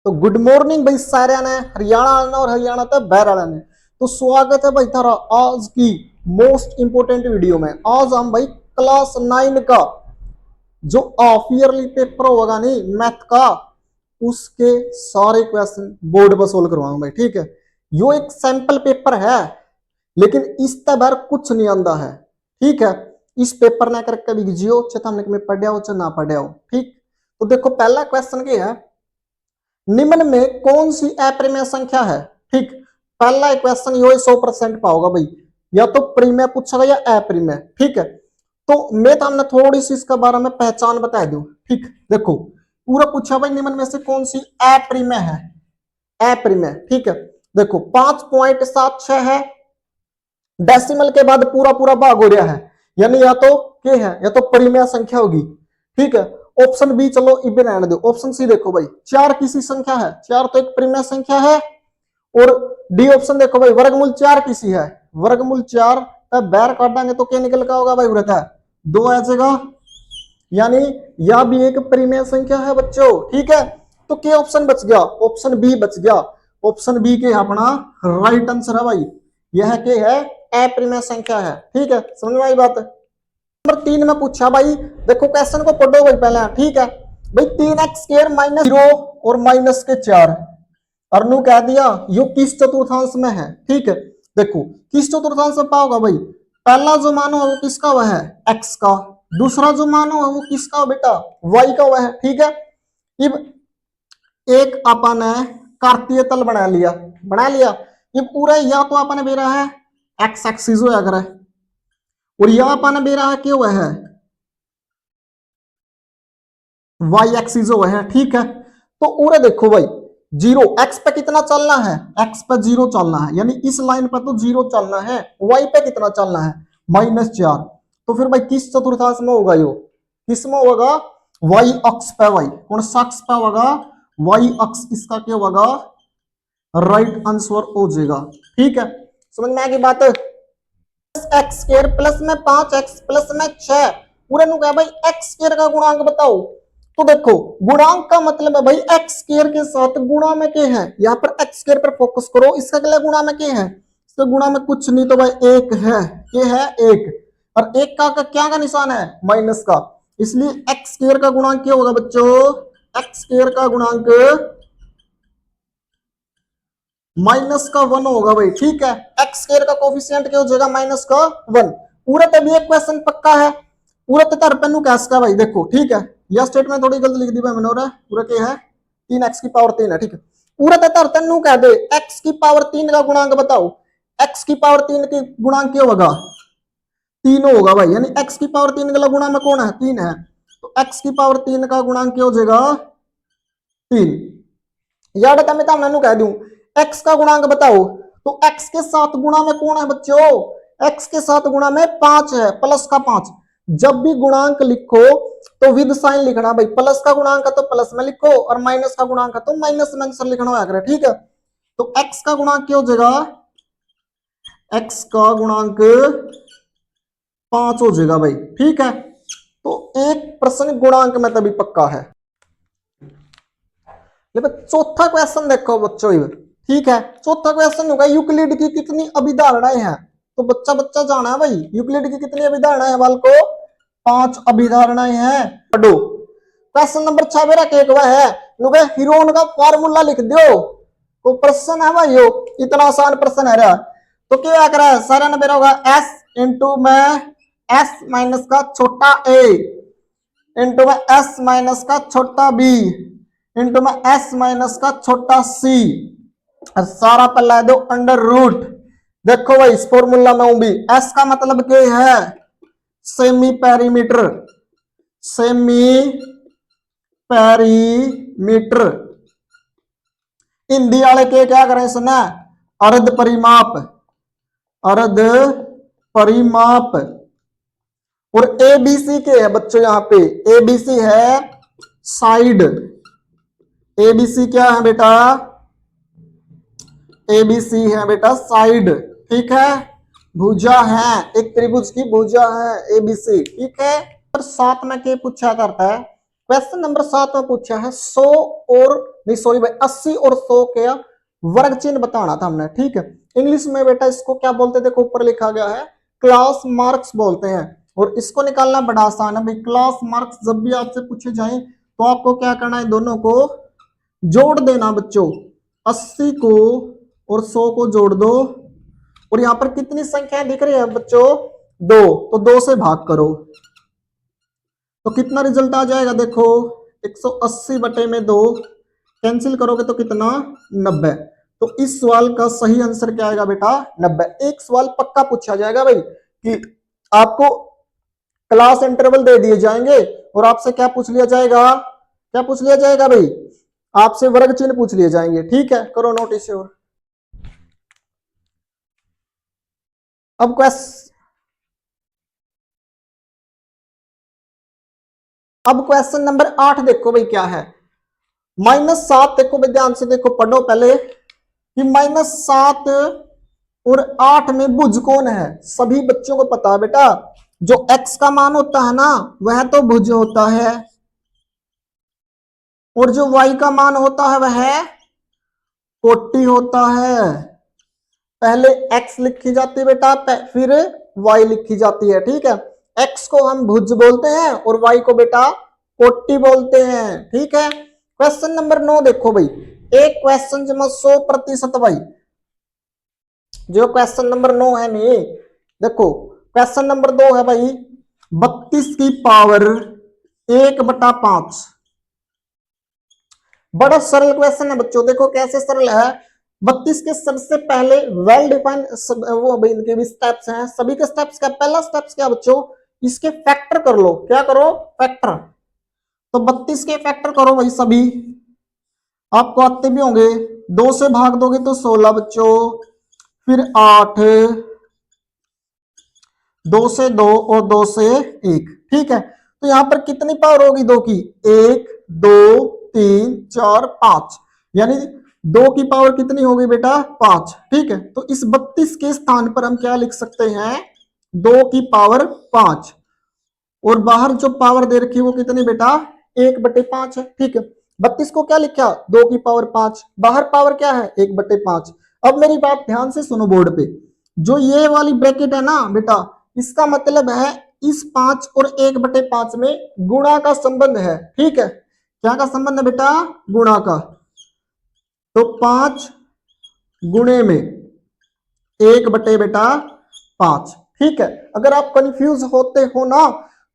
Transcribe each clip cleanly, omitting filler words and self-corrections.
तो good morning भाई सारे ने हरियाणा आना और हरियाणा तक बहर आना ने। तो स्वागत है भाई थारा आज की मोस्ट इंपोर्टेंट वीडियो में। आज हम भाई क्लास 9 का जो हाफ ईयरली पेपर होगा नहीं मैथ का, उसके सारे क्वेश्चन बोर्ड पर सोल्व करवाऊंगा भाई। ठीक है, यो एक सैंपल पेपर है लेकिन इस बार कुछ नहीं आंदा है। ठीक है, इस पेपर ने करके भी जियो चाहे हमने में पढ़िया हो चाहे ना पढ़िया हो। ठीक, तो देखो पहला क्वेश्चन क्या है, निम्न में कौन सी अप्रिमेय संख्या है। ठीक, पहला क्वेश्चन यो 100% पाओगा भाई, या तो प्रीमेय पूछेगा या अप्रिमेय। ठीक है, तो मैं तो हमने थोड़ी सी इसके बारे में पहचान बता दूं। ठीक, देखो पूरा पूछा भाई निम्न में से कौन सी अप्रिमेय है, अप्रिमेय। ठीक है, देखो 5.76 है, डेसिमल के बाद पूरा पूरा भाग हो रहा है, यानी या तो क्या है, या तो परिमेय संख्या होगी। ठीक है, ऑप्शन बी चलो इबे रहने दो। ऑप्शन सी देखो भाई, 4 किसी संख्या है, 4 तो एक परिमेय संख्या है। और डी ऑप्शन देखो भाई, वर्गमूल 4 किसी है, वर्गमूल 4 तब बैर काटेंगे तो क्या निकल का होगा भाई, उड़ता है 2 आ जाएगा, यानी यह भी एक परिमेय संख्या है बच्चों। ठीक है, तो क्या ऑप्शन बच गया, ऑप्शन बी बच गया। ऑप्शन बी के अपना राइट आंसर है भाई, यह के है अप्रिमेय संख्या है। ठीक है, समझ में आई बात। नंबर 3 में पूछा भाई, देखो क्वेश्चन को पढ़ो भाई पहले। ठीक है भाई, 3x² माइनस 0 और माइनस के 4 अरनू कह दिया यो किस चतुर्थांश में है। ठीक है, देखो किस चतुर्थांश में पाओगा भाई, पहला जो मान हो वो किसका वह है, x का। दूसरा जो मान हो वो किसका बेटा, y का वह है। ठीक है, अब एक अपन है कार्तीय तल बना लिया, ये पूरा या तो अपन बेरा है x एक्सिस हो अगर है, और यह अपन बेरा है क्यों वह है y एक्सिस हो है। ठीक है, तो उरे देखो भाई, 0 x पे कितना चलना है, x पे 0 चलना है, यानी इस लाइन पर तो 0 चलना है। y पे कितना चलना है, -4। तो फिर भाई किस चतुर्थांश में होगा यो, किस में होगा, y अक्ष पे। y कौन सा अक्ष पे होगा, y अक्ष, इसका क्या होगा, राइट आंसर हो जाएगा। ठीक है, समझ में आ गई बात। x² प्लस में 5x प्लस में 6 पूरे नु क्या भाई, x² का गुणांक बताओ। तो देखो गुणांक का मतलब है भाई x² के साथ गुणा में क्या है, यहाँ पर x² पर फोकस करो, इसका अगला गुणा में क्या है, इसका गुणा में कुछ नहीं तो भाई 1 है, क्या है 1, और 1 का क्या का निशान है, माइनस का, इसलिए x² का गुणांक क्या होगा बच्चों, x² का गुणांक -1 होगा भाई। ठीक है, x² का कोफिशिएंट क्या हो जाएगा, -1। पूरा तभी एक क्वेश्चन पक्का है, पूरा तर पेनू कैस का भाई। देखो ठीक है, यह स्टेटमेंट थोड़ी गलत लिख दी भाई मैंने, पूरा क्या है 3x की पावर 3 है। ठीक है, पूरा तर तेनू कह दे x की पावर 3 का गुणांक बताओ, x की पावर 3 की गुणांक क्या होगा, 3 होगा भाई, यानी x की पावर 3 का गुणा में कौन है, 3 है, तो x की पावर 3 का गुणांक क्या हो जाएगा 3। याद है, मैं मैंने कह दूं x का गुणांक बताओ, तो x के साथ गुणा में कौन है बच्चों, x के साथ गुणा में 5 है, प्लस का 5। जब भी गुणांक लिखो तो विद साइन लिखना भाई, प्लस का गुणांक है तो प्लस में लिखो और माइनस का गुणांक है तो माइनस में आंसर लिखना होगा करे। ठीक है, तो x का गुणांक क्या हो जाएगा, x का गुणांक 5 हो जाएगा भाई। ठीक है, तो एक प्रश्न गुणांक में तभी पक्का है। चौथा क्वेश्चन देखो बच्चों, ठीक है, चौथा क्वेश्चन होगा यूक्लिड की कितनी अभिधारणाएं हैं। तो बच्चा बच्चा जाना है भाई, यूक्लिड की कितनी अभिधारणाएं हैं, बाल को 5 अभिधारणाएं हैं। पढ़ो क्वेश्चन नंबर 6 मेरा केक हुआ है, हीरोन का फॉर्मूला लिख दो। तो प्रश्न है भाई, इतना आसान प्रश्न है रहा, तो क्या कर रहा है सारा ना मेरा होगा s इंटू में s माइनस का छोटा a इंटू में s माइनस का छोटा b इंटू में s माइनस का छोटा c, और सारा पर ला दो अंडर रूट। देखो भाई इस फॉर्मूला में हूं भी, s का मतलब क्या है, semi perimeter, semi perimeter. Hindi वाले के क्या करें इसने, अर्ध परिमाप, अर्ध परिमाप। और एबीसी के है बच्चों, यहां पे एबीसी है साइड, एबीसी क्या है बेटा, एबीसी है बेटा साइड। ठीक है, भुजा है, एक त्रिभुज की भुजा है एबीसी। ठीक है, पर 7 में क्या पूछा करता है, क्वेश्चन नंबर 7 में पूछा है 100 और नहीं सॉरी भाई 80 और 100 के वर्ग चिन्ह बताना था हमने, ठीक है। इंग्लिश में बेटा इसको क्या बोलते हैं, देखो ऊपर लिखा गया है क्लास मार्क्स बोलते हैं, और इसको निकालना बड़ा आसान है भाई। क्लास मार्क्स जब भी आपसे पूछे जाए तो आपको क्या करना है, दोनों को जोड़ देना बच्चों, 80 को और 100 को जोड़ दो, और यहां पर कितनी संख्या दिख रही है बच्चों, 2, तो 2 से भाग करो तो कितना रिजल्ट आ जाएगा, देखो 180 बटे में 2 कैंसिल करोगे तो कितना, 90। तो इस सवाल का सही आंसर क्या आएगा बेटा, 90। एक सवाल पक्का पूछा जाएगा भाई कि आपको क्लास इंटरवल दे दिए जाएंगे और आपसे क्या पूछ लिया जाएगा, क्या पूछ लिया जाएगा भाई, आपसे वर्ग चिन्ह पूछ लिए जाएंगे, ठीक है। करो नोटिस। और अब क्वेश्चन नंबर 8 देखो भाई क्या है, -7। देखो भाई ध्यान से देखो, पढ़ो पहले कि -7 और 8 में भुज कौन है, सभी बच्चों को पता है बेटा, जो x का मान होता है ना वह तो भुज होता है, और जो y का मान होता है वह कोटि होता है। पहले x लिखी जाती है बेटा, फिर y लिखी जाती है, ठीक है। x को हम भुज बोलते हैं और y को बेटा कोटि बोलते हैं, ठीक है। क्वेश्चन नंबर 9 देखो भाई, एक क्वेश्चन जमा 100% भाई, जो क्वेश्चन नंबर 9 है नहीं, देखो क्वेश्चन नंबर 2 है भाई 32 की पावर 1/5। बड़ा सरल क्वेश्चन है बच्चों, देखो कैसे सरल है। 32 के सबसे पहले वेल डिफाइंड वो भाई इनके भी स्टेप्स हैं, सभी के स्टेप्स का पहला स्टेप्स क्या बच्चों, इसके फैक्टर कर लो, क्या करो, फैक्टर। तो 32 के फैक्टर करो भाई सभी, आपको आते भी होंगे, 2 से भाग दोगे तो 16 बच्चों, फिर 8, 2 से 2 और 2 से 1, ठीक है। तो यहां पर कितनी पावर होगी 2 की, 1, 2, 3, 4, 5, यानी 2 की पावर कितनी होगी बेटा, 5, ठीक है। तो इस 32 के स्थान पर हम क्या लिख सकते हैं, 2 की पावर 5, और बाहर जो पावर दे रखी है वो कितनी बेटा, 1/5 है, ठीक है। 32 को क्या लिखा, 2 की पावर 5, बाहर पावर क्या है, 1/5। अब मेरी बात ध्यान से सुनो बोर्ड पे, जो ये वाली ब्रैकेट है ना बेटा, इसका मतलब है इस 5 और 1/5 में गुणा का संबंध है, ठीक है। क्या का संबंध है बेटा, गुणा का। तो 5 गुणे में 1/5, ठीक है। अगर आप कंफ्यूज होते हो ना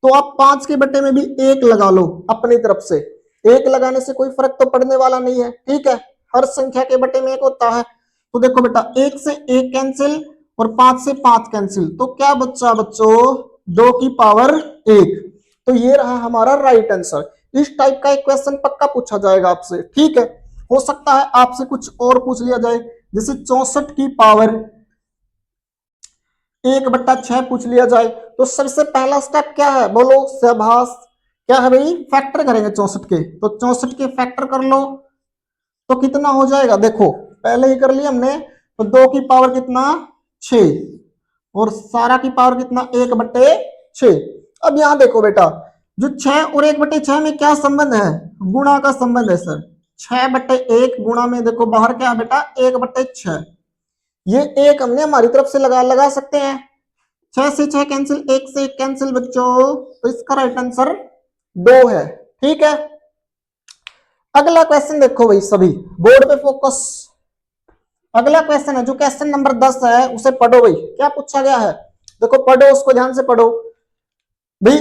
तो आप 5 के बटे में भी 1 लगा लो अपनी तरफ से, 1 लगाने से कोई फर्क तो पड़ने वाला नहीं है, ठीक है। हर संख्या के बटे में 1 होता है। तो देखो बेटा 1 से 1 कैंसिल और 5 से 5 कैंसिल, तो क्या बच्चा बच्चों, 2 की पावर 1। तो ये रहा हमारा राइट आंसर। इस टाइप का एक क्वेश्चन पक्का पूछा जाएगा आपसे, ठीक है। हो सकता है आपसे कुछ और पूछ लिया जाए, जैसे 64 की पावर 1/6 पूछ लिया जाए, तो सबसे पहला स्टेप क्या है, बोलो शाबाश, क्या है भाई, फैक्टर करेंगे 64 के। तो 64 के फैक्टर कर लो तो कितना हो जाएगा, देखो पहले ही कर लिया हमने, तो 2 की पावर कितना, 6, और सारा की पावर कितना, 1/6। अब यहां देखो बेटा, जो 6 और 1/6 में क्या संबंध है, गुणा का संबंध है सर। 6/1 गुणा में देखो बाहर क्या है बेटा, 1/6, ये एक हमने हमारी तरफ से लगा सकते हैं, 6 से 6 कैंसिल, 1 से 1 कैंसिल बच्चों, तो इसका राइट आंसर 2 है, ठीक है। अगला क्वेश्चन देखो भाई सभी, बोर्ड पे फोकस। अगला क्वेश्चन है जो क्वेश्चन नंबर 10 है, उसे पढ़ो भाई, क्या पूछा गया है, देखो पढ़ो, उसको ध्यान से पढ़ो भाई।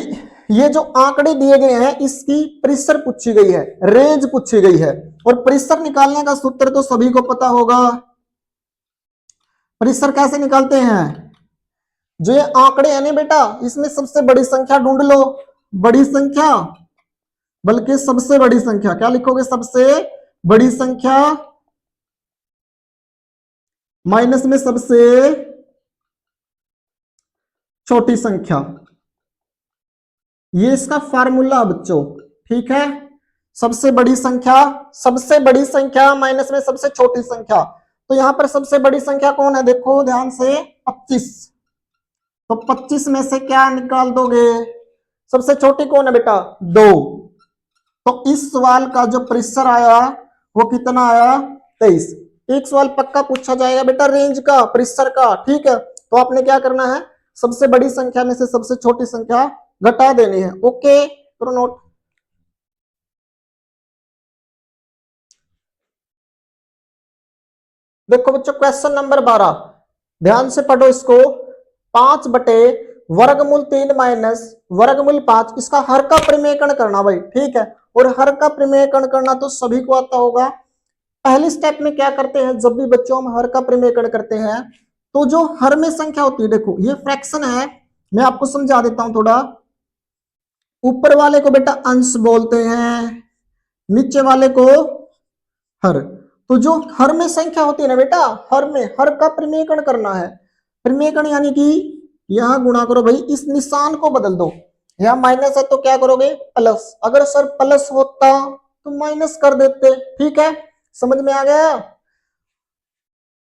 ये जो आंकड़े दिए गए हैं इसकी प्रेशर पूछी गई है, रेंज पूछी गई है, और प्रेशर निकालने का सूत्र तो सभी को पता होगा। प्रेशर कैसे निकालते हैं, जो ये आंकड़े हैं ना बेटा, इसमें सबसे बड़ी संख्या ढूंढ लो, बड़ी संख्या, बल्कि सबसे बड़ी संख्या, क्या लिखोगे, सबसे बड़ी संख्या माइनस में सबसे छोटी संख्या, ये इसका फार्मूला बच्चों, ठीक है। सबसे बड़ी संख्या माइनस में सबसे छोटी संख्या, तो यहां पर सबसे बड़ी संख्या कौन है, देखो ध्यान से, 25। तो 25 में से क्या निकाल दोगे, सबसे छोटी कौन है बेटा, 2, तो इस सवाल का जो प्रेशर आया वो कितना आया 23। एक सवाल पक्का पूछा जाएगा बेटा रेंज का, प्रेशर का, ठीक है। तो आपने क्या करना है, सबसे बड़ी संख्या में से सबसे छोटी संख्या घटा देनी है। ओके, करो नोट। देखो बच्चों क्वेश्चन नंबर 12, ध्यान से पढ़ो इसको। 5/वर्गमूल 3 माइनस वर्गमूल 5, इसका हर का परिमेयकरण करना भाई, ठीक है। और हर का परिमेयकरण करना तो सभी को आता होगा। पहले स्टेप में क्या करते हैं, जब भी बच्चों हम हर का परिमेयकरण करते हैं तो जो हर में संख्या होती है, देखो ये फ्रैक्शन है, मैं आपको समझा देता हूं थोड़ा। ऊपर वाले को बेटा अंश बोलते हैं, नीचे वाले को हर। तो जो हर में संख्या होती है ना बेटा, हर में, हर का परिमेयकरण करना है। परिमेयकरण यानी कि यहां गुणा करो भाई, इस निशान को बदल दो। यहां माइनस है तो क्या करोगे प्लस, अगर सर प्लस होता तो माइनस कर देते, ठीक है। समझ में आ गया।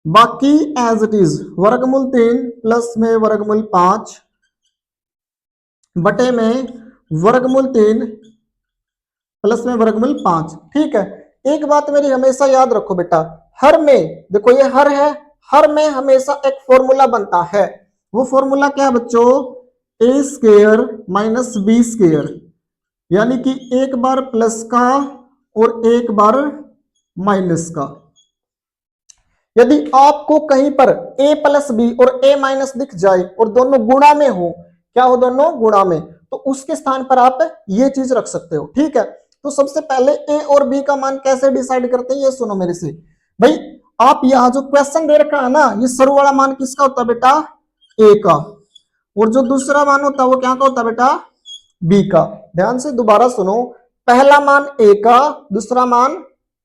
बाकी एज इट इज, वर्गमूल 3 प्लस में वर्गमूल 5 बटे में वर्गमूल 3 प्लस में वर्गमूल 5, ठीक है। एक बात मेरी हमेशा याद रखो बेटा, हर में, देखो ये हर है, हर में हमेशा एक फॉर्मूला बनता है। वो फॉर्मूला क्या है बच्चों, ए स्क्वायर माइनस बी स्क्वायर, यानी कि एक बार प्लस का और एक बार माइनस का। यदि आपको कहीं पर a प्लस बी और a माइनस दिख जाए और दोनों गुणा में हो, क्या हो, दोनों गुणा में, तो उसके स्थान पर आप ये चीज रख सकते हो, ठीक है। तो सबसे पहले a और b का मान कैसे डिसाइड करते हैं, ये सुनो मेरे से भाई। आप यहां जो क्वेश्चन दे रखा है ना, ये शुरू वाला मान किसका होता है बेटा, a का, और जो दूसरा मान होता है वो क्या का होता है बेटा, b का। ध्यान से दोबारा सुनो, पहला मान a का, दूसरा मान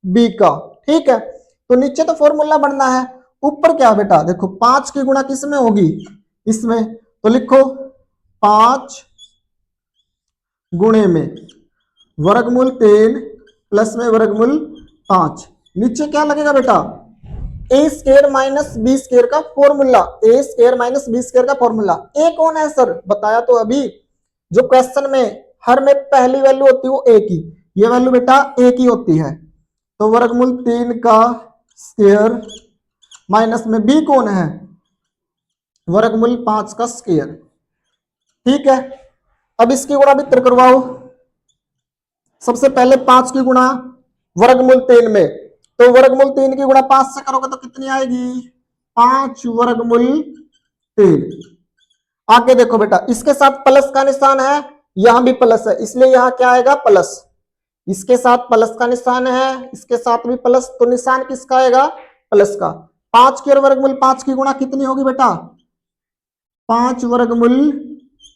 b का, ठीक है। तो नीचे तो फॉर्मूला बनना है, ऊपर क्या बेटा, देखो 5 की गुणा किस में होगी, इसमें, तो लिखो 5 गुणे में वर्गमूल 3 प्लस में वर्गमूल 5। नीचे क्या लगेगा बेटा, ए स्क्वायर माइनस बी स्क्वायर का फॉर्मूला, ए स्क्वायर माइनस बी स्क्वायर का फॉर्मूला। ए कौन है सर, बताया तो अभी, जो क्वेश्चन में हर में पहली वैल्यू होती है वो ए की, ये वैल्यू बेटा ए की होती है। तो वर्गमूल 3 का स्क्वायर माइनस में बी कौन है, वर्गमूल 5 का स्क्वायर, ठीक है। अब इसकी गुणा भीतर करवाओ। सबसे पहले 5 की गुणा वर्गमूल 3 में, तो वर्गमूल 3 की गुणा 5 से करोगे तो कितनी आएगी, 5 वर्गमूल 3। आगे देखो बेटा, इसके साथ प्लस का निशान है, यहां भी प्लस है, इसलिए यहां क्या आएगा प्लस। इसके साथ प्लस का निशान है, इसके साथ भी प्लस, तो निशान किसका आएगा, प्लस का। 5 की और वर्गमूल 5 की गुणा कितनी होगी बेटा, 5 वर्गमूल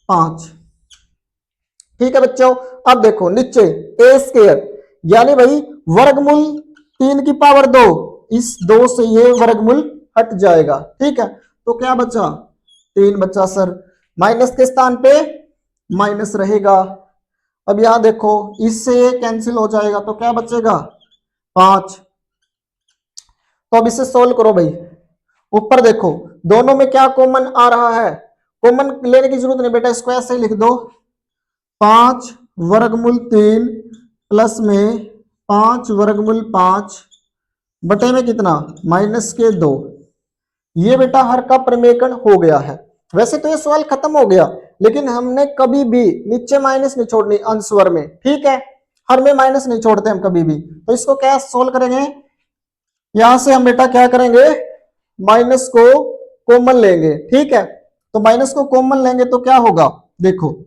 5, ठीक है बच्चों। अब देखो नीचे ए स्क्वायर, यानी भाई वर्गमूल 3 की पावर 2, इस 2 से ये वर्गमूल हट जाएगा, ठीक है। तो क्या बचा, 3 बचा सर, माइनस के स्थान पे माइनस रहेगा। अब यहां देखो, इससे कैंसिल हो जाएगा तो क्या बचेगा 5। तो अब इसे सोल्व करो भाई। ऊपर देखो, दोनों में क्या कॉमन आ रहा है, कॉमन लेने की जरूरत नहीं बेटा, इसको ऐसे ही लिख दो, 5 वर्गमूल 3 प्लस में 5 वर्गमूल 5 बटे में कितना, माइनस के 2। ये बेटा हर का परिमेयकरण हो गया है। वैसे तो ये सवाल खत्म हो गया, लेकिन हमने कभी भी नीचे माइनस नहीं छोड़नी अंशवर में, ठीक है। हर में माइनस नहीं छोड़ते हम कभी भी। तो इसको क्या सोल्व करेंगे, यहां से हम बेटा क्या करेंगे, माइनस को कॉमन लेंगे, ठीक है। तो माइनस को कॉमन लेंगे तो क्या होगा, देखो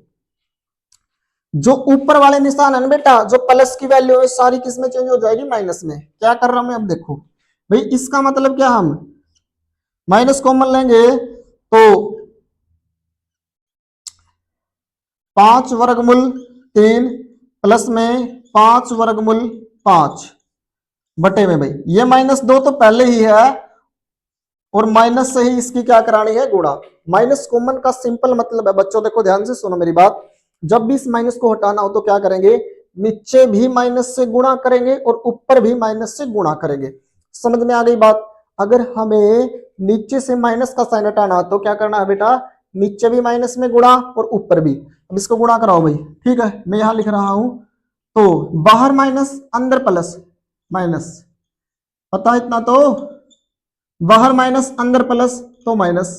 जो ऊपर वाले निशान है ना बेटा, जो प्लस की वैल्यू है सारी किस में चेंज हो जाएगी, माइनस में। क्या कर रहा हूं मैं, अब देखो भाई, इसका मतलब क्या, हम माइनस कॉमन लेंगे तो 5 वर्गमूल 3 प्लस में 5 वर्गमूल 5 बटे में, भाई ये -2 तो पहले ही है, और माइनस से ही इसकी क्या करानी है, गुणा। माइनस कॉमन का सिंपल मतलब है बच्चों, देखो ध्यान से सुनो मेरी बात, जब भी इस माइनस को हटाना हो तो क्या करेंगे, नीचे भी माइनस से गुणा करेंगे और ऊपर भी माइनस से गुणा करेंगे। समझ में आ गई बात। अगर हमें नीचे से माइनस का साइन हटाना तो क्या करना है बेटा, नीचे भी माइनस में गुणा और ऊपर भी। अब इसको गुणा कराओ भाई, ठीक है। मैं यहां लिख रहा हूं तो बाहर माइनस अंदर प्लस, माइनस, पता इतना तो, बाहर माइनस अंदर प्लस तो माइनस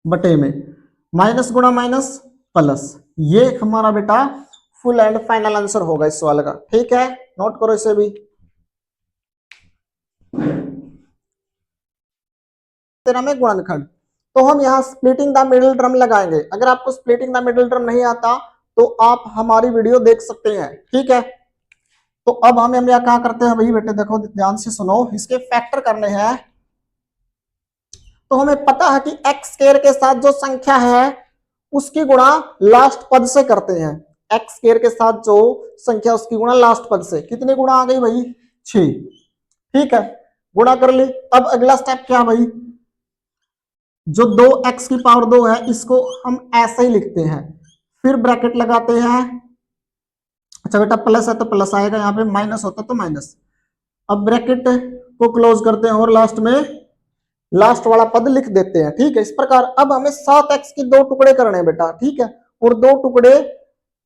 बटे में, माइनस गुणा माइनस प्लस। ये हमारा बेटा फुल एंड फाइनल आंसर होगा इस सवाल का। ठीक है, नोट करो इसे भी। तेरह में गुणनखंड, तो हम यहाँ स्प्लिटिंग द मिडिल टर्म लगाएंगे। अगर आपको स्प्लिटिंग द मिडिल टर्म नहीं आता तो आप हमारी वीडियो देख सकते हैं। ठीक है, तो अब हम यहाँ क्या करते हैं भाई बेटे, देखो ध्यान से सुनो, इसके फैक्टर करने हैं। तो हमें पता है कि एक्स स्क्वायर के साथ जो संख्या है उसकी गुणा लास्ट पद से करते हैं। एक्स स्क्वायर के साथ जो संख्या उसकी गुणा लास्ट पद से, कितनी गुणा आ गई भाई, 6। ठीक है, गुणा कर ली। अब अगला स्टेप क्या भाई, जो 2x की पावर 2 है इसको हम ऐसे ही लिखते हैं, फिर ब्रैकेट लगाते हैं। अच्छा बेटा प्लस है तो प्लस आएगा, यहाँ पे माइनस होता तो माइनस। अब ब्रैकेट को क्लोज करते हैं और लास्ट में लास्ट वाला पद लिख देते हैं। ठीक है, इस प्रकार अब हमें 7x की 2 टुकड़े करने हैं बेटा। ठीक है, और 2 टुकड़े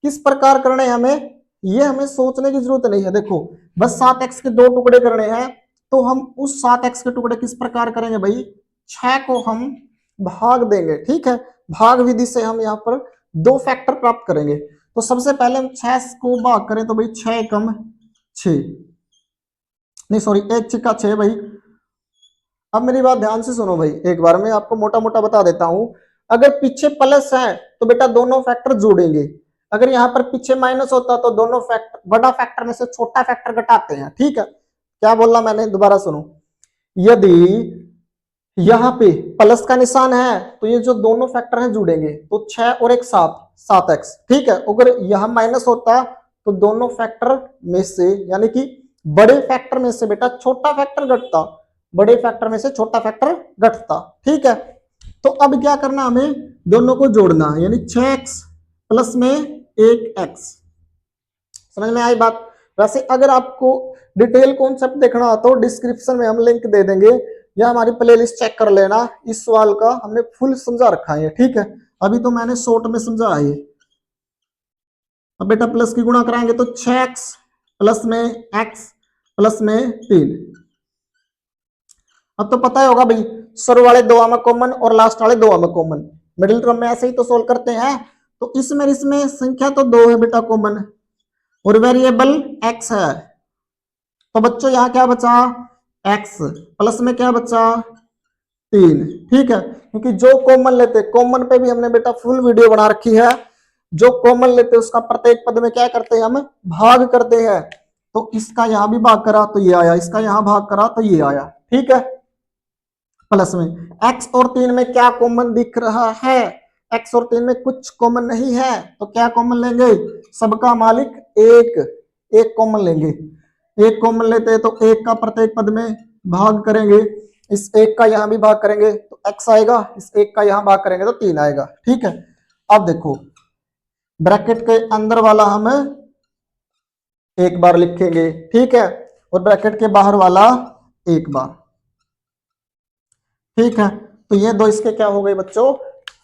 किस प्रकार करने हैं हमें, ये हमें सोचने की जरूरत नहीं है। देखो बस 7x के 2 टुकड़े करने हैं, तो हम उस 7x के टुकड़े किस प्रकार करेंगे भाई, 6 को हम भाग देंगे। ठीक है, भाग विधि से हम यहाँ पर 2 फैक्टर प्राप्त करेंगे। तो सबसे पहले हम 6 को भाग करें तो भाई 6 कम 6, नहीं सॉरी 1 6 6 भाई। अब मेरी बात ध्यान से सुनो भाई, एक बार मैं आपको मोटा मोटा बता देता हूं। अगर पीछे प्लस है तो बेटा दोनों फैक्टर जोड़ेंगे, अगर यहाँ पर पीछे माइनस होता तो दोनों फैक्टर, बड़ा फैक्टर में से छोटा फैक्टर घटाते हैं। ठीक है, क्या बोला मैंने, दोबारा सुनो। यदि यहाँ पे प्लस का निशान है तो ये जो दोनों फैक्टर हैं जुड़ेंगे, तो 6 और 1 7, 7x। ठीक है, अगर यहाँ माइनस होता तो दोनों फैक्टर में से, यानी कि बड़े फैक्टर में से बेटा छोटा फैक्टर घटता, बड़े फैक्टर में से छोटा फैक्टर घटता। ठीक है, तो अब क्या करना, हमें दोनों को जोड़ना, यानी 6x प्लस में 1x। समझ में आई बात। वैसे अगर आपको डिटेल कॉन्सेप्ट देखना हो तो डिस्क्रिप्शन में हम लिंक दे देंगे, या हमारी प्लेलिस्ट चेक कर लेना। इस सवाल का हमने फुल समझा रखा है। ठीक है, अभी तो मैंने शॉर्ट में समझा है। अब बेटा प्लस की गुणा कराएंगे तो 6x प्लस में x प्लस में 3। अब तो पता ही होगा भाई, शुरू वाले 2 में कॉमन और लास्ट वाले 2 में कॉमन, मिडिल टर्म में ऐसे ही तो सोल्व करते हैं। तो इसमें संख्या तो 2 है बेटा कॉमन, और वेरिएबल x है, तो बच्चों यहाँ क्या बचा, x प्लस में क्या बचा 3। ठीक है, क्योंकि जो कॉमन लेते, कॉमन पे भी हमने बेटा फुल वीडियो बना रखी है। जो कॉमन लेते उसका प्रत्येक पद में क्या करते हैं, हम भाग करते हैं। तो इसका यहां भी भाग करा तो ये आया, इसका यहां भाग करा तो ये आया। ठीक है, प्लस में x और 3 में क्या कॉमन दिख रहा है, x और 3 में कुछ कॉमन नहीं है, तो क्या कॉमन लेंगे, सबका मालिक एक कॉमन लेंगे। एक कॉमन लेते हैं तो एक का प्रत्येक पद में भाग करेंगे, इस एक का यहां भी भाग करेंगे तो x आएगा, इस एक का यहां भाग करेंगे तो 3 आएगा। ठीक है, अब देखो ब्रैकेट के अंदर वाला हम एक बार लिखेंगे, ठीक है, और ब्रैकेट के बाहर वाला एक बार। ठीक है, तो ये दो इसके क्या हो गए बच्चों,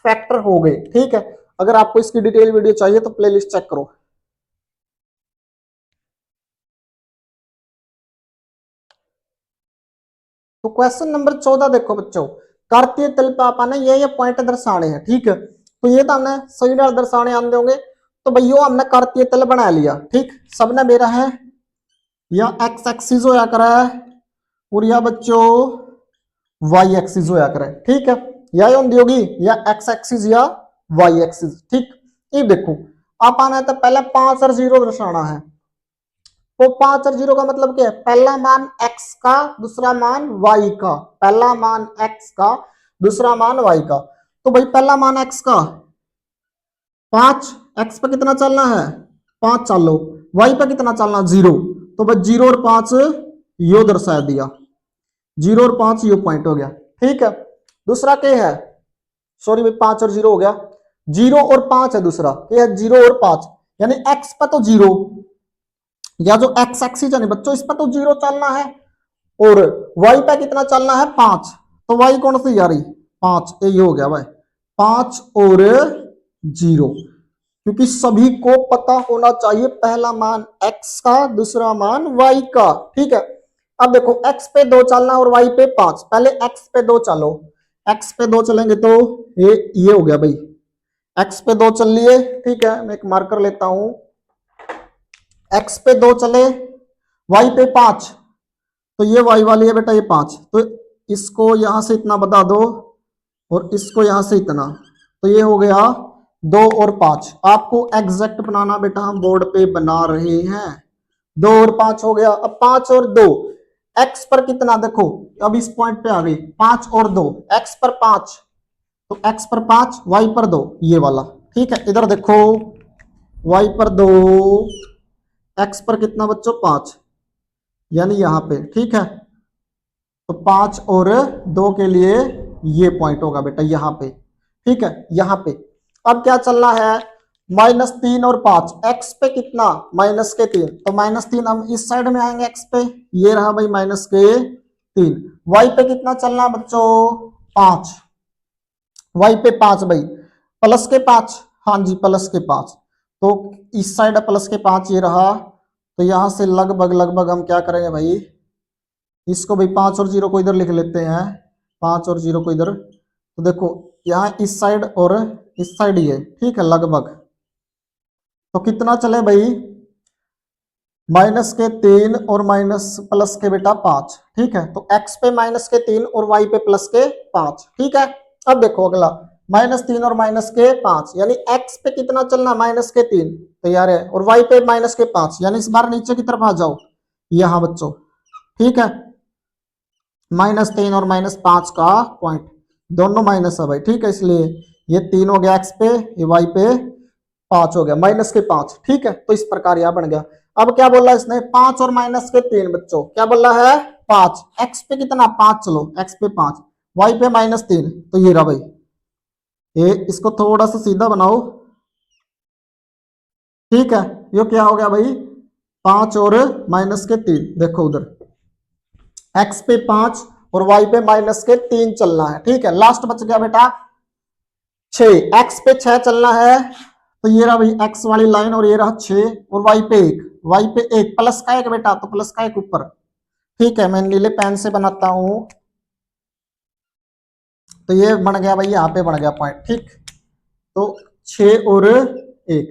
फैक्टर हो गए। ठीक है, अगर आपको इसकी डिटेल वीडियो चाहिए तो प्लेलिस्ट चेक करो। तो क्वेश्चन नंबर 14 देखो बच्चों, कार्तीय तल पे आपने ये पॉइंट दर्शाने हैं। ठीक है, तो ये तो हमने सही डाल दर्शाने आते होंगे, तो भैया हमने कार्तीय तल बना लिया। ठीक, सबने मेरा है या एक्स एक्सिस होया करा है, और या बच्चों वाई एक्सिस होया करे। ठीक है, या होगी या एक्स एक्सिस या वाई एक्सिस। ठीक, ये देखो आप आना है तो पहले 5 और 0 दर्शाना है। तो 5 और 0 का मतलब क्या है, पहला मान x का दूसरा मान y का, पहला मान x का दूसरा मान y का। तो भाई पहला मान x का 5, x पे कितना चलना है 5 चालो, y पे कितना चलना 0, तो भाई 0 और 5 यो दर्शा दिया, 0 और 5 यो पॉइंट हो गया। ठीक है, दूसरा क्या है, सॉरी भाई 5 और 0 हो गया, 0 और 5 है दूसरा, क्या है 0 और 5, यानी x पे तो 0, या जो x एक्सिस है बच्चों इस पर तो 0 चलना है, और y पे कितना चलना है 5, तो y कौन सी आ रही 5, ये हो गया भाई 5 और 0। क्योंकि सभी को पता होना चाहिए पहला मान x का, दूसरा मान y का। ठीक है, अब देखो x पे 2 चलना और y पे 5। पहले x पे 2 चलो, x पे 2 चलेंगे तो ये हो गया भाई, x पे 2 चल लिए। ठीक है, मैं एक मार्कर लेता हूं, x पे 2 चले, y पे 5, तो ये y वाली है बेटा, ये 5, तो इसको यहां से इतना बता दो और इसको यहां से इतना, तो ये हो गया 2 और 5। आपको एग्जैक्ट बनाना बेटा, हम बोर्ड पे बना रहे हैं। 2 और 5 हो गया। अब 5 और 2, x पर कितना, देखो अब इस पॉइंट पे आ गई, 5 और 2, x पर 5, तो x पर 5, y पर 2, ये वाला। ठीक है, इधर देखो y पर 2, x पर कितना बच्चों, 5, यानी यहां पे। ठीक है, तो 5 और 2 के लिए ये पॉइंट होगा बेटा यहां पे। ठीक है, यहां पे अब क्या चलना है, -3 और 5, x पे कितना, -3, तो -3 हम इस साइड में आएंगे x पे, ये रहा भाई -3। y पे कितना चलना बच्चों, 5, y पे 5 भाई, प्लस के 5, हाँ जी प्लस के 5, तो इस साइड प्लस के 5 ये रहा, तो यहां से लगभग लगभग हम क्या करेंगे भाई, इसको भाई 5 और 0 को इधर लिख लेते हैं, 5 और 0 को इधर, तो देखो यहाँ इस साइड और इस साइड ये। ठीक है, लगभग तो कितना चले भाई, -3 और माइनस प्लस के बेटा 5। ठीक है, तो x पे -3 और y पे +5। ठीक है, अब देखो अगला, -3 और -5, यानी x पे कितना चलना, -3, तो यार है, और y पे -5, यानी इस बार नीचे की तरफ आ जाओ यहां बच्चों। ठीक है, -3 और -5 का पॉइंट दोनों माइनस है भाई। ठीक है, इसलिए ये 3 हो गया x पे, ये y पे 5 हो गया, -5। ठीक है, तो इस प्रकार यह बन गया। अब क्या बोला इसने, 5 और -3 बच्चों, क्या बोला है, 5, x पे कितना 5, चलो x पे 5, y पे -3, तो ये रहा भाई, ये इसको थोड़ा सा सीधा बनाओ। ठीक है, ये क्या हो गया भाई, 5 और -3, देखो उधर x पे 5 और y पे -3 चलना है। ठीक है, लास्ट बच गया बेटा 6, x पे 6 चलना है, तो ये रहा भाई x वाली लाइन, और ये रहा 6, और y पे 1, y पे 1, प्लस का 1 बेटा, तो प्लस का 1 ऊपर। ठीक है, मैं नीले पेन से बनाता हूं, तो ये बन गया भाई, यहाँ पे बन गया पॉइंट। ठीक, तो 6 और 1,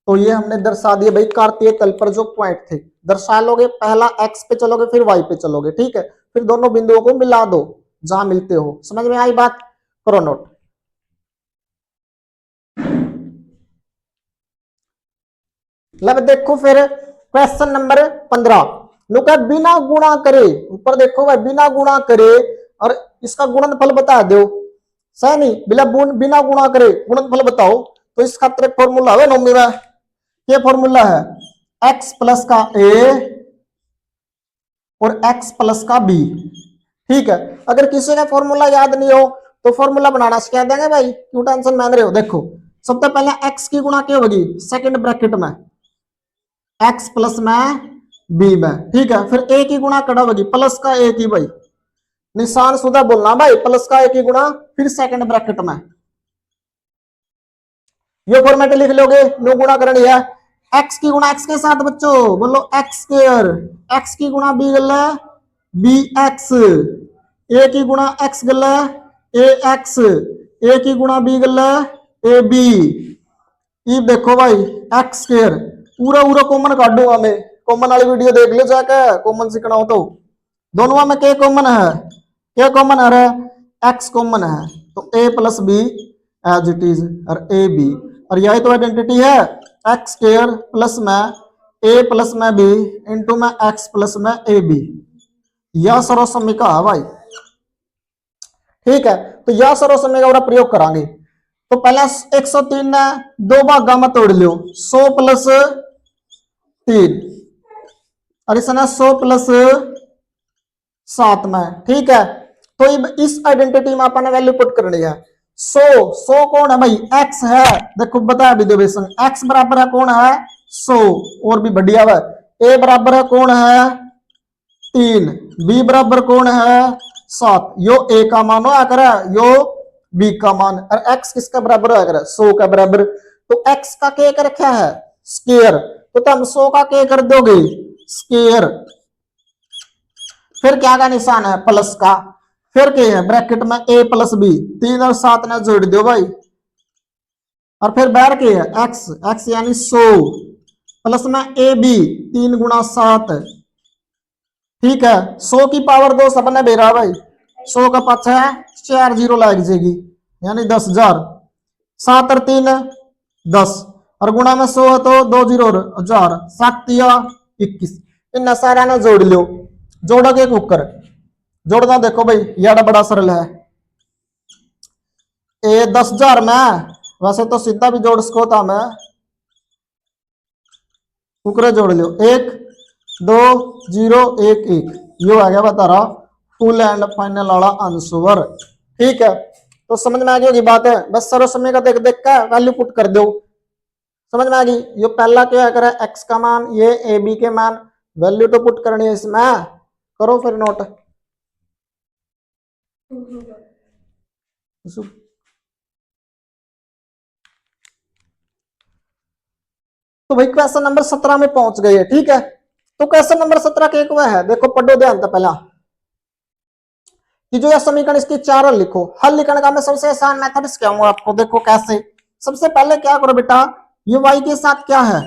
तो ये हमने दर्शा दिए भाई कार्तीय तल पर जो पॉइंट थे, दर्शा लोगे, पहला x पे चलोगे फिर y पे चलोगे। ठीक है, फिर दोनों बिंदुओं को मिला दो जहां मिलते हो। समझ में आई बात, करो नोट। लब देखो फिर क्वेश्चन नंबर 15, नुका बिना गुणा करे, ऊपर देखो भाई बिना गुणा करे और इसका गुणनफल बता दो। सही नहीं, बिना गुणा करे गुणनफल बताओ, तो इस खातिर एक फॉर्मूला है नौवीं में, ये फॉर्मूला है x प्लस का a और x प्लस का b। ठीक है, अगर किसी का फॉर्मूला याद नहीं हो तो फॉर्मूला बनाना सिखा देंगे भाई, क्यों टेंशन मान रहे हो। देखो सबसे पहले x की गुणा क्या होगी, सेकंड ब्रैकेट में x प्लस में b में। ठीक है, फिर a की गुणा कड़ा होगी, प्लस का a की भाई, निशान सुधा बोलना भाई, प्लस का a की गुणा, फिर सेकंड ब्रैकेट में ये फॉर्मेट लिख लोगे, नो गुणा करनी है, x की गुणा x के साथ बच्चों बोलो x स्क्वायर, x की गुणा b गला bx, a की गुणा x गला ax, a की गुणा b गला ab। ये देखो भाई x स्क्वायर पूरा पूरा कॉमन काट दूंगा मैं, कॉमन वाली वीडियो देख लो जाके, कॉमन सीखना हो तो। दोनों में क्या कॉमन है, क्या कॉमन है, x कॉमन है, तो a plus b as it is, और ए बी, और यही तो आइडेंटिटी है, एक्स स्क्वायर प्लस में a प्लस में b इंटू में x प्लस में ए बी, यह सर्वसम्मिका है भाई। ठीक है, तो यह सर्वसम्मिका का प्रयोग करांगे। तो पहला 103 ने दो भागा में तोड़ लो, 100 प्लस 3, और इसने 100 प्लस 7 में। ठीक है, तो इस आइडेंटिटी में अपन वैल्यू पुट करनी है। 100 कौन है भाई, x है, देखो बताया विदेवेशन, x बराबर है कौन है 100, और भी बढ़िया है, a बराबर है कौन है 3, b बराबर कौन है 7, यो a का मान हो करे, यो b का मान, और x किसका बराबर हो करे 100 का बराबर। तो x का k कर रखा है स्क्वायर, तो तुम 100 का k कर दोगे स्क्वायर, फिर क्या का निशान है प्लस का, फिर क्या है ब्रैकेट में a प्लस बी, 3 और 7 ने जोड़ दो भाई, और फिर बाहर क्या है x, x यानी 100 प्लस में ए बी 3 गुणा 7, ठीक है 100 की पावर 2 सबने बेरा भाई, 100 का पाछा है 4 जीरो लग जाएगी यानी 10,000, 7 और 3 10 और गुणा में 100 है तो 2 जीरो हजार, 7 या 21, इन सारा ने जोड़ लो, जोड़ोगे कुकर जोड़ना देखो भाई यार बड़ा सरल है, ए 10,000 में वैसे तो सीधा भी जोड़ सको था मैं, कुकरे जोड़ लो 1 2 0 1 1, यो आ गया बता रहा फुल एंड फाइनल वाला आंसर, ठीक है। तो समझ में आ गई होगी बात है, बस सर्व समय का देख देख का वैल्यू पुट कर दो, समझ में आ गई। ये पहला क्या करे x का मान, ये ए बी के मान, वैल्यू तो पुट करनी है इसमें, करो फिर नोट। तो भाई क्वेश्चन नंबर 17 में पहुंच गए, ठीक है। तो क्वेश्चन नंबर 17 के एक है, देखो पढ़ो ध्यान था पहला कि जो यह समीकरण इसकी 4 हल लिखो, हल लिखने का मैं सबसे आसान मेथड सिखाऊंगा आपको, देखो कैसे। सबसे पहले क्या करो बेटा, ये y के साथ क्या है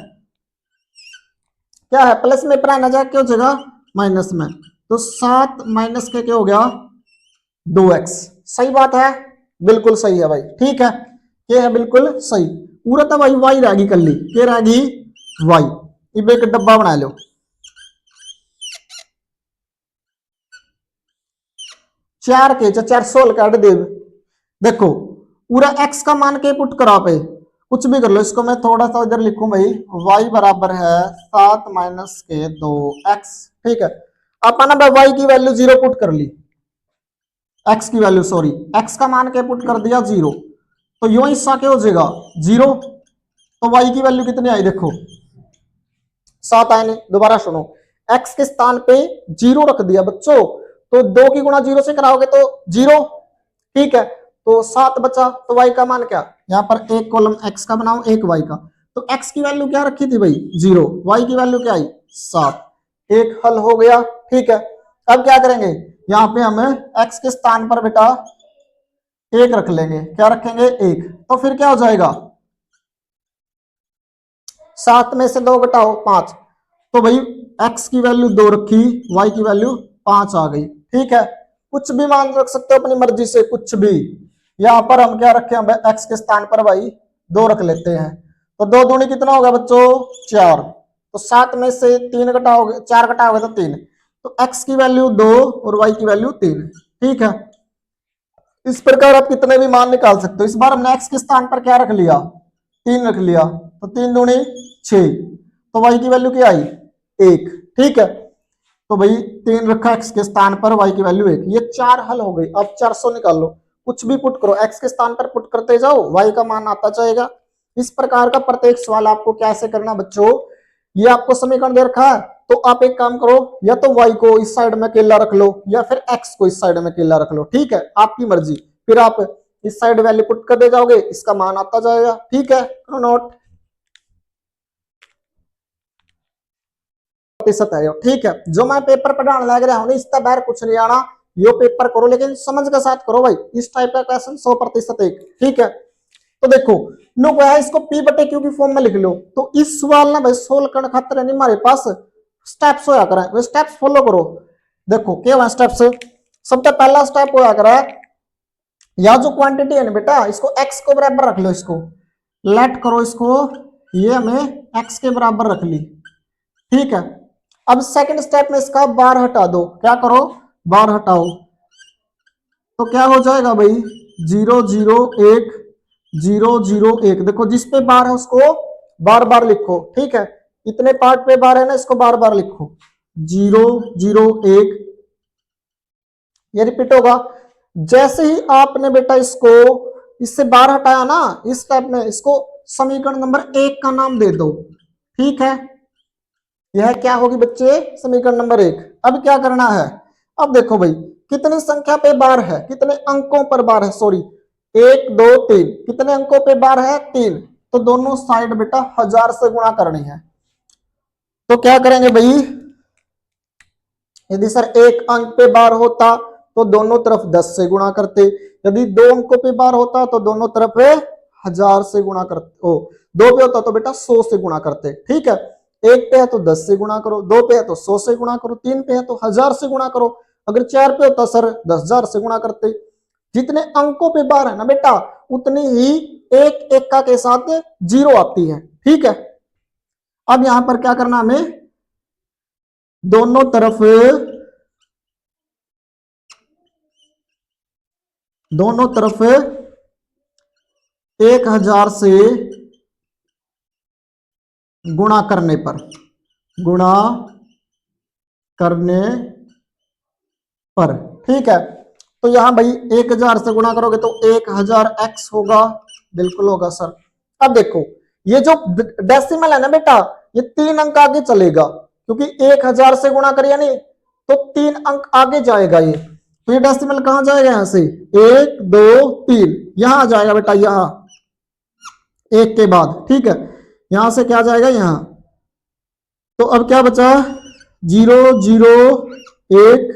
प्लस में प्राइम आ जाए क्या हो जाएगा माइनस में, तो 7 माइनस के क्या हो गया 2x, सही बात है, बिल्कुल सही है भाई, ठीक है, ये है बिल्कुल सही, पूरा तो भाई y रहेगी कर ली, क्या रहेगी y, इब एक डब्बा बना लो, 4 के 400 काट दे, देखो पूरा x का मान के पुट करा पे, कुछ भी कर लो, इसको मैं थोड़ा सा इधर लिखूं भाई, y बराबर है 7 माइनस के 2x, ठीक है। अपन अब y की वैल्यू 0 पुट कर ली, x की वैल्यू सॉरी x का मान के पुट कर दिया 0, तो यो हिस्सा क्या हो जाएगा 0, तो y की वैल्यू कितनी आई देखो 7 आई नहीं, दोबारा सुनो, x के स्थान पे 0 रख दिया बच्चों, तो 2 की गुणा 0 से कराओगे तो 0, ठीक है, तो 7 बचा, तो y का मान क्या, यहाँ पर एक कॉलम x का बनाओ एक y का, तो x की वैल्यू क्या रखी थी भाई 0, y की वैल्यू क्या आई 7, एक हल हो गया, ठीक है। अब क्या करेंगे, यहाँ पे हमें x के स्थान पर बेटा 1 रख लेंगे, क्या रखेंगे 1, तो फिर क्या हो जाएगा 7 में से 2 घटाओ 5, तो भाई x की वैल्यू 2 रखी, y की वैल्यू 5 आ गई, ठीक है। कुछ भी मान रख सकते हो अपनी मर्जी से, कुछ भी, यहां पर हम क्या रखे, हम x के स्थान पर भाई 2 रख लेते हैं, तो 2 दूनी कितना होगा बच्चों 4, तो 7 में से 3 घटाओगे 4 घटाओगे तो 3, तो x की वैल्यू 2 और y की वैल्यू 3, ठीक है। इस प्रकार आप कितने भी मान निकाल सकते हो, इस बार हमने x के स्थान पर क्या रख लिया 3 रख लिया, तो 3 दूनी 6, तो y की वैल्यू क्या आई 1, ठीक है। तो भाई 3 रखा x के स्थान पर, y की वैल्यू 1, ये 4 हल हो गई। अब 400 निकाल लो, कुछ भी पुट करो, x के स्थान पर पुट करते जाओ, y का मान आता जाएगा। इस प्रकार का प्रत्येक सवाल आपको कैसे करना बच्चों, ये आपको समीकरण दे रखा है, तो आप एक काम करो, या तो y को इस साइड में अकेला रख लो या फिर x को इस साइड में अकेला रख लो, ठीक है, आपकी मर्जी, फिर आप इस साइड वैल्यू पुट कर दे जाओगे, इसका मान आता जाएगा, ठीक है, नोट प्रतिशत है, ठीक है। जो मैं पेपर पढ़ाने लग रहा हूँ इसका बाहर कुछ नहीं आना, यो पेपर करो लेकिन समझ के साथ करो भाई, इस टाइप का क्वेश्चन 100% एक, ठीक है। तो देखो नो क्या है, इसको p बटे q की फॉर्म में लिख लो, तो इस सवाल ना भाई सोल्व करने खातिर नहीं हमारे पास स्टेप्स होया करें, वो स्टेप्स फॉलो करो। देखो क्या हुआ स्टेप्स, सबसे पहला स्टेप होया करे, या जो क्वांटिटी है ना बेटा, इसको x को बराबर रख लो, इसको लेट करो, इसको ये हमें x के बराबर रख ली, ठीक है। अब सेकंड स्टेप में इसका बार हटा दो, क्या करो बार हटाओ, तो क्या हो जाएगा भाई 0 0 1 0 0 1, देखो जिस पे बार है उसको बार बार लिखो, ठीक है, इतने पार्ट पे बार है ना, इसको बार बार लिखो, 0 0 1, ये रिपीट होगा। जैसे ही आपने बेटा इसको इससे बार हटाया ना, इस स्टेप में इसको समीकरण नंबर 1 का नाम दे दो, ठीक है, यह क्या होगी बच्चे समीकरण नंबर 1। अब क्या करना है, अब देखो भाई कितनी संख्या पे बार है, कितने अंकों पर बार है, सॉरी 1 2 3, कितने अंकों पे बार है 3, तो दोनों साइड बेटा 1000 से गुणा करनी है। तो क्या करेंगे भाई, यदि सर एक अंक पे बार होता तो दोनों तरफ 10 से गुणा करते, यदि दो अंकों पे बार होता तो दोनों तरफ 1000 से गुणा करते, ओ दो पे होता तो बेटा 100 से गुणा करते। ठीक है, एक पे है तो 10 से गुणा करो, दो पे है तो 100 से गुणा करो, तीन पे है तो 1000 से गुणा करो, अगर चार पे होता सर 10,000 से गुणा करते। जितने अंकों पे बार है ना बेटा उतनी ही एक एका के साथ जीरो आती है। ठीक है, अब यहां पर क्या करना हमें, दोनों तरफ 1000 से गुणा करने पर ठीक है, तो यहां भाई 1000 से गुणा करोगे तो 1000x होगा, बिल्कुल होगा सर। अब देखो ये जो डेसिमल है ना बेटा ये 3 अंक आगे चलेगा, क्योंकि 1000 से गुणा करिए नहीं तो 3 अंक आगे जाएगा ये, तो ये डेसिमल कहां जाएगा, यहां से 1 2 3 यहां आ जाएगा बेटा, यहां एक के बाद। ठीक है, यहां से क्या जाएगा यहां, तो अब क्या बचा 0 0 1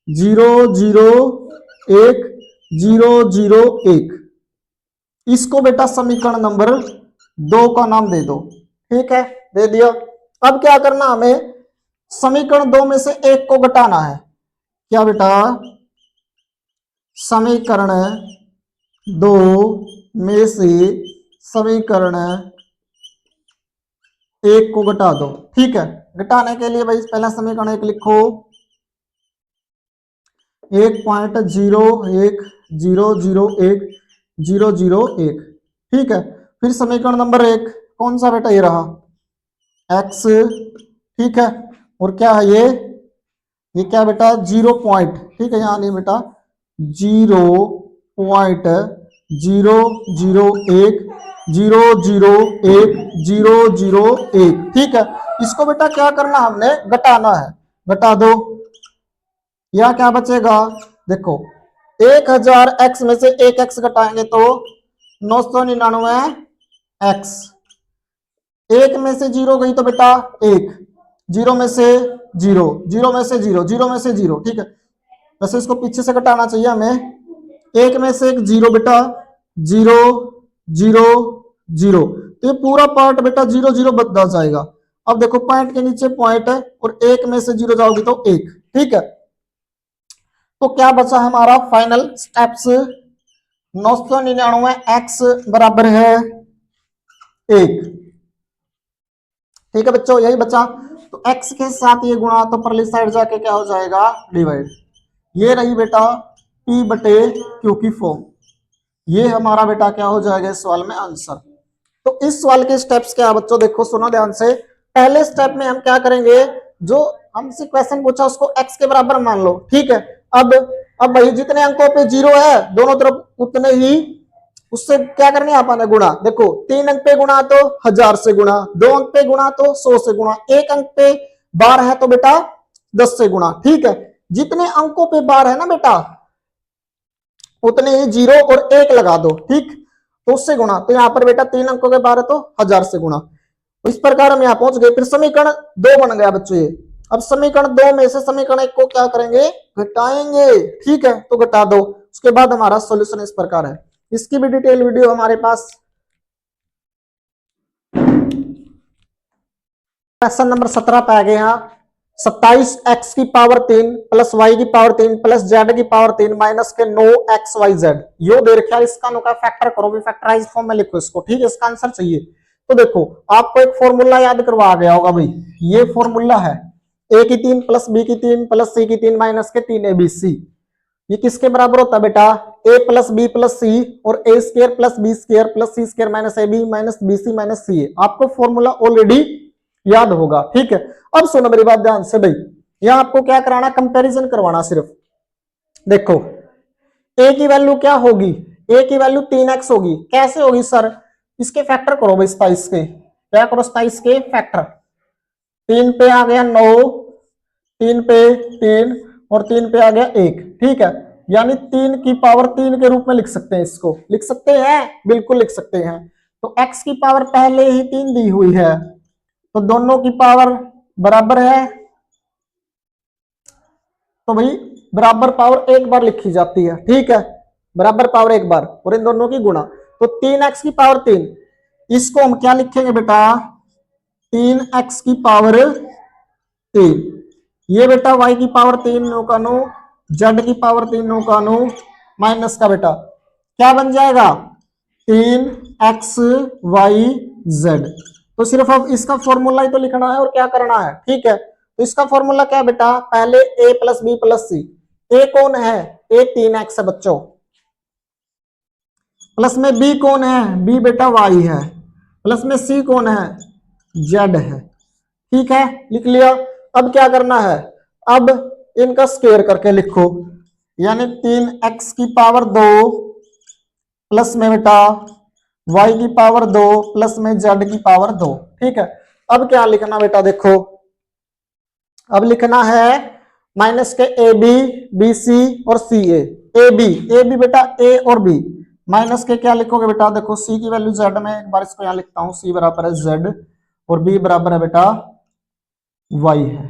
0 0 1 0 0 1, इसको बेटा समीकरण नंबर 2 का नाम दे दो। ठीक है, दे दिया। अब क्या करना हमें, समीकरण 2 में से एक को घटाना है। क्या बेटा, समीकरण 2 में से समीकरण 1 को घटा दो। ठीक है, घटाने के लिए भाई पहला समीकरण 1 लिखो, 1.01 ठीक है, फिर समीकरण नंबर 1 कौन सा बेटा, ये रहा x। ठीक है, और क्या है ये क्या बेटा 0 पॉइंट। ठीक है, यहां नहीं बेटा 0.001 001 001। ठीक है, इसको बेटा क्या करना हमने, घटाना है, घटा दो। या क्या बचेगा, देखो 1000x में से एक x घटाएंगे तो 999x, एक में से जीरो गई तो बेटा एक, जीरो में से जीरो, जीरो में से जीरो, जीरो में से जीरो। ठीक है, वैसे इसको पीछे से घटाना चाहिए हमें, एक में से एक जीरो बेटा, जीरो जीरो जीरो, तो ये पूरा पार्ट बेटा जीरो जीरो बदल जाएगा। अब देखो पॉइंट के नीचे पॉइंट है और एक में से जीरो जाओगी तो एक। ठीक है, तो क्या बचा हमारा फाइनल स्टेप्स, 999x बराबर है 1। ठीक है बच्चों, यही बचा, तो x के साथ ये गुणा तो परली साइड जाके क्या हो जाएगा, डिवाइड। ये रही बेटा p बटे q की फॉर्म, ये हमारा बेटा क्या हो जाएगा इस सवाल में आंसर। तो इस सवाल के स्टेप्स क्या बच्चों, देखो सुनो ध्यान से। पहले स्टेप में हम क्या करेंगे, जो हमसे क्वेश्चन पूछा उसको x के बराबर मान लो। ठीक है, अब भाई जितने अंकों पे जीरो है दोनों तरफ उतने ही, उससे क्या करने आपने गुणा। देखो 3 अंक पे गुणा तो 1000 से गुणा, 2 अंक पे गुणा तो 100 से गुणा, एक अंक पे बार है तो बेटा 10 से गुणा। ठीक है, जितने अंकों पे बार है ना बेटा उतने ही जीरो और एक लगा दो। ठीक, तो उससे गुणा, तो यहाँ पर बेटा 3 अंकों के बार है तो 1000 से गुणा। तो इस प्रकार हम यहाँ पहुंच गए। फिर समीकरण 2 बन गया बच्चों ये। अब समीकरण 2 में से समीकरण 1 को क्या करेंगे, घटाएंगे। ठीक है, तो घटा दो, उसके बाद हमारा सॉल्यूशन इस प्रकार है। इसकी भी डिटेल वीडियो हमारे पास क्वेश्चन नंबर 17 पे आ गए। यहाँ 27x की पावर 3 प्लस y की पावर 3 प्लस z की पावर 3 माइनस के 9xyz यो दे रखा है। इसका नो का फैक्टर करो, भी फैक्टराइज फॉर्म में लिखो इसको। ठीक है, इसका आंसर चाहिए। तो देखो आपको एक फॉर्मूला याद करवा गया होगा भाई, ये फॉर्मूला है a की 3 प्लस b की 3 प्लस c की 3 माइनस के 3 abc। ये किसके बराबर होता है बेटा, a plus B plus C और a square plus B square plus C square minus A B minus B C minus C. आपको फॉर्मूला ऑलरेडी याद होगा। ठीक है, अब सुनो मेरी बात ध्यान से भाई, यहां आपको क्या कराना, कंपैरिजन करवाना सिर्फ। देखो a की वैल्यू क्या होगी, a की वैल्यू 3x होगी। कैसे होगी सर, इसके फैक्टर करो भाई, 27 के क्या करो, 27 के फैक्टर। 3 पे आ गया 9, 3 पे 3 और 3 पे आ गया 1। ठीक है, यानी 3 की पावर 3 के रूप में लिख सकते हैं, इसको लिख सकते हैं, बिल्कुल लिख सकते हैं। तो x की पावर पहले ही 3 दी हुई है, तो दोनों की पावर बराबर है, तो भाई बराबर पावर एक बार लिखी जाती है, ठीक है, बराबर पावर एक बार और इन दोनों की गुणा, तो 3x की पावर 3, इसको हम क्या लिखेंगे बेटा, 3x की पावर 3, ये बेटा y की पावर 3 नो का नो, z की पावर 3 नो का नो, माइनस का बेटा क्या बन जाएगा, 3x y z। तो सिर्फ अब इसका फॉर्मूला ही तो लिखना है और क्या करना है, ठीक है। तो इसका फॉर्मूला क्या है बेटा, पहले a plus B plus C, a कौन है, a 3x है बच्चों, प्लस में b कौन है, b बेटा y है, प्लस में c कौन है, z है, ठीक है, लिख लिया। अब क्या करना है, अब इनका स्क्वायर करके लिखो, यानी 3x की पावर 2 प्लस में बेटा y की पावर 2 प्लस में z की पावर 2, ठीक है। अब क्या लिखना बेटा, देखो अब लिखना है माइनस के ए बी, बी सी और सी ए बी बेटा ए और बी, माइनस के क्या लिखोगे बेटा, देखो सी की वैल्यू जेड में, एक बार इसको यहां लिखता हूं, सी बराबर है जेड और बी बराबर है बेटा वाई है,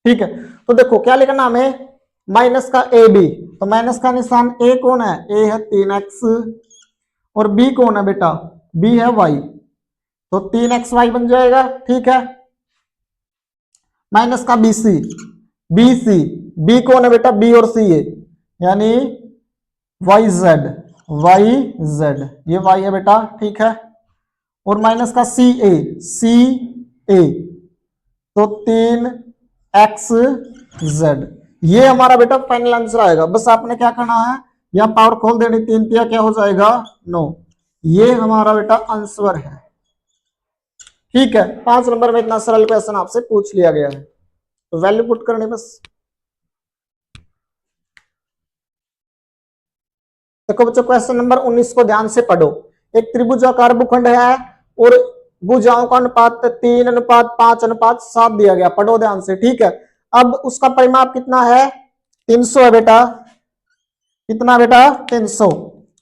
ठीक है। तो देखो क्या लिखना हमें, माइनस का ए बी, तो माइनस का निशान ए कौन है, ए है 3x और बी कौन है बेटा, बी है वाई, तो 3x वाई बन जाएगा, ठीक है। माइनस का बी सी, बी कौन है बेटा, बी और सी है, यानी वाई जेड, ये वाई है बेटा, ठीक है। और माइनस का सी ए, तो 3x ये हमारा बेटा फाइनल आंसर आएगा। बस आपने क्या करना है, या पावर खोल देनी, 3 तिया क्या हो जाएगा 9, ये हमारा बेटा आंसर है, ठीक है। 5 नंबर में इतना सरल क्वेश्चन आपसे पूछ लिया गया है, तो वैल्यू पुट करनी बस। देखो बच्चों क्वेश्चन नंबर 19 को ध्यान से पढ़ो। एक त्रिभुजाकार भूखंड है और भुजाओं का अनुपात 3:5:7 दिया गया, पढ़ो ध्यान से, ठीक है। अब उसका परिमाप कितना है, 300 है बेटा, कितना बेटा 300,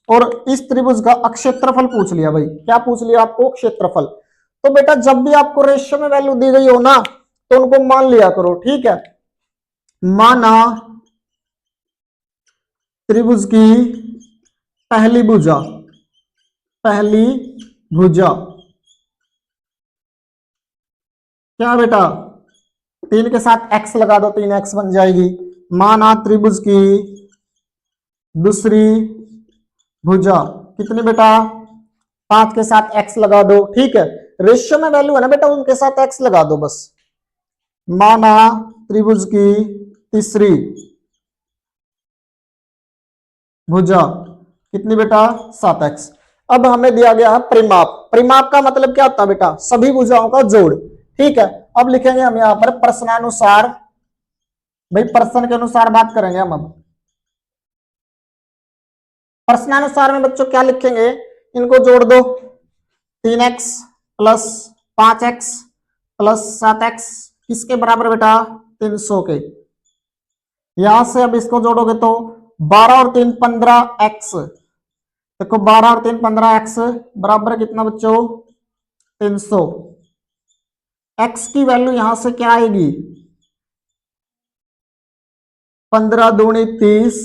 और इस त्रिभुज का क्षेत्रफल पूछ लिया भाई, क्या पूछ लिया आपको, क्षेत्रफल। तो बेटा जब भी आपको रेशियो में वैल्यू दी गई हो ना, तो उनको मान लिया करो, ठीक है। माना त्रिभुज की पहली भुजा क्या बेटा, 3 के साथ x लगा दो, 3x बन जाएगी। माना त्रिभुज की दूसरी भुजा कितनी बेटा, 5 के साथ x लगा दो, ठीक है। रेशियो में वैल्यू है ना बेटा, उनके साथ x लगा दो बस। माना त्रिभुज की तीसरी भुजा कितनी बेटा, 7x। अब हमें दिया गया है परिमाप का मतलब क्या होता है बेटा, सभी भुजाओं का जोड़, ठीक है। अब लिखेंगे हम यहां पर प्रश्नानुसार, भाई प्रश्न के अनुसार बात करेंगे हम। अब प्रश्नानुसार में बच्चों क्या लिखेंगे, इनको जोड़ दो, 3x plus 5x plus 7x किसके बराबर बेटा, 300 के। यहां से अब इसको जोड़ोगे तो 12 और 3 15x, देखो 12 और 3 15x बराबर कितना बच्चों, 300। x की वैल्यू यहां से क्या आएगी, 15 दूनी 30,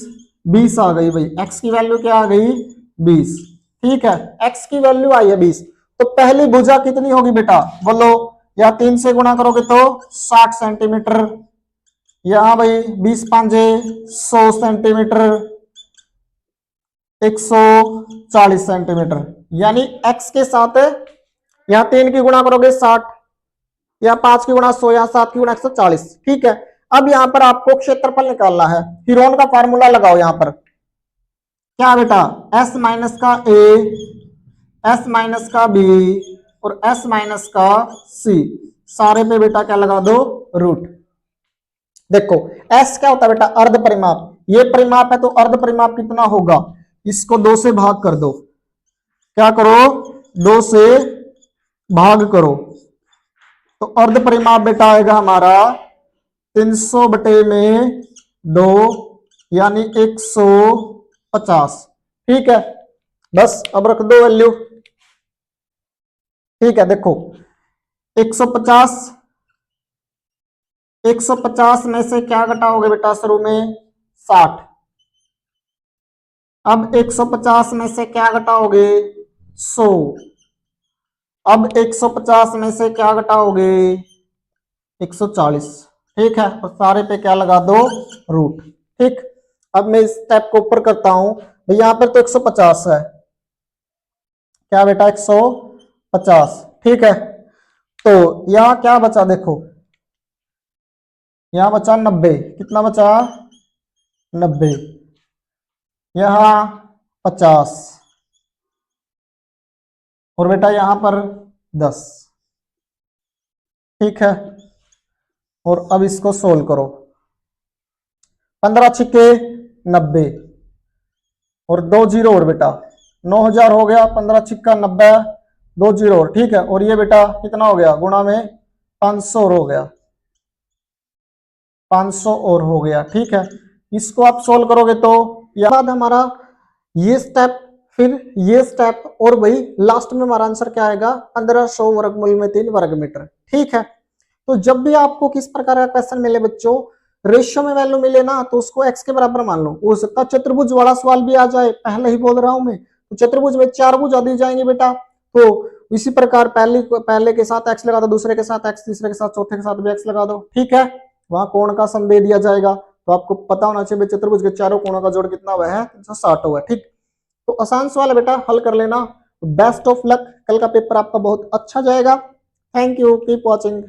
20 आ गई भाई, x की वैल्यू क्या आ गई 20, ठीक है। x की वैल्यू आई है 20, तो पहली भुजा कितनी होगी बेटा बोलो, या 3 से गुणा करोगे तो 60 सेंटीमीटर, यहां भाई 20 पांजे 100 सेंटीमीटर, 140 सेंटीमीटर, यानी x के साथ यहां 3 की गुणा करोगे 60, या 5 की गुणा 100, या 7 की गुणा 140, ठीक है। अब यहां पर आपको क्षेत्रफल निकालना है, हीरोन का फार्मूला लगाओ यहां पर, क्या बेटा s माइनस का a, s माइनस का b और s माइनस का c, सारे पे बेटा क्या लगा दो, रूट। देखो s क्या होता है बेटा, अर्ध परिमाप, ये परिमाप है तो अर्ध परिमाप कितना होगा, इसको 2 से भाग कर दो, क्या करो 2 से भाग करो, तो अर्ध परिमाप बेटा आएगा हमारा 300 बटे में 2, यानी 150, ठीक है। बस अब रख दो वैल्यू, ठीक है, देखो 150 150 में से क्या घटाओगे बेटा शुरू में 60। अब 150 में से क्या घटाओगे 100। अब 150 में से क्या घटाओगे 140। ठीक है, और सारे पे क्या लगा दो रूट। ठीक, अब मैं इस स्टेप को ऊपर करता हूं भाई, यहां पर तो 150 है, क्या बेटा 150। ठीक है, तो यहां क्या बचा देखो, यहां बचा 90। कितना बचा 90, यहां 50, और बेटा यहां पर 10। ठीक है, और अब इसको सोल्व करो। 15 छिक्के 90, और 2 जीरो और बेटा 9000 हो गया। 15 छिक्का 90, 2 जीरो और। ठीक है, और ये बेटा कितना हो गया गुणा में 500 और हो गया, 500 और हो गया। ठीक है, इसको आप सोल्व करोगे तो यह बाद हमारा ये स्टेप, फिर ये स्टेप, और वही लास्ट में हमारा आंसर क्या आएगा 1500 वर्गमूल में 3 वर्ग मीटर। ठीक है, तो जब भी आपको किस प्रकार का क्वेश्चन मिले बच्चों, रेशियो में वैल्यू मिले ना, तो उसको एक्स के बराबर मान लो। हो सकता है चतुर्भुज वाला सवाल भी आ जाए, पहले ही बोल रहा हूं मैं, तो चतुर्भुज में 4 भुजा दी जाएंगे बेटा, तो इसी प्रकार पहले के साथ एक्स लगा दो, दूसरे के साथ एक्स, तीसरे के साथ, चौथे के साथ भी एक्स लगा दो। ठीक है, वहां कोण का सम दे दिया जाएगा, तो आपको पता होना चाहिए चतुर्भुज के चारों कोणों का जोड़ कितना हुआ है 360 हुआ है। ठीक, तो आसान सवाल है बेटा, हल कर लेना। बेस्ट ऑफ लक, कल का पेपर आपका बहुत अच्छा जाएगा। Thank you, keep watching.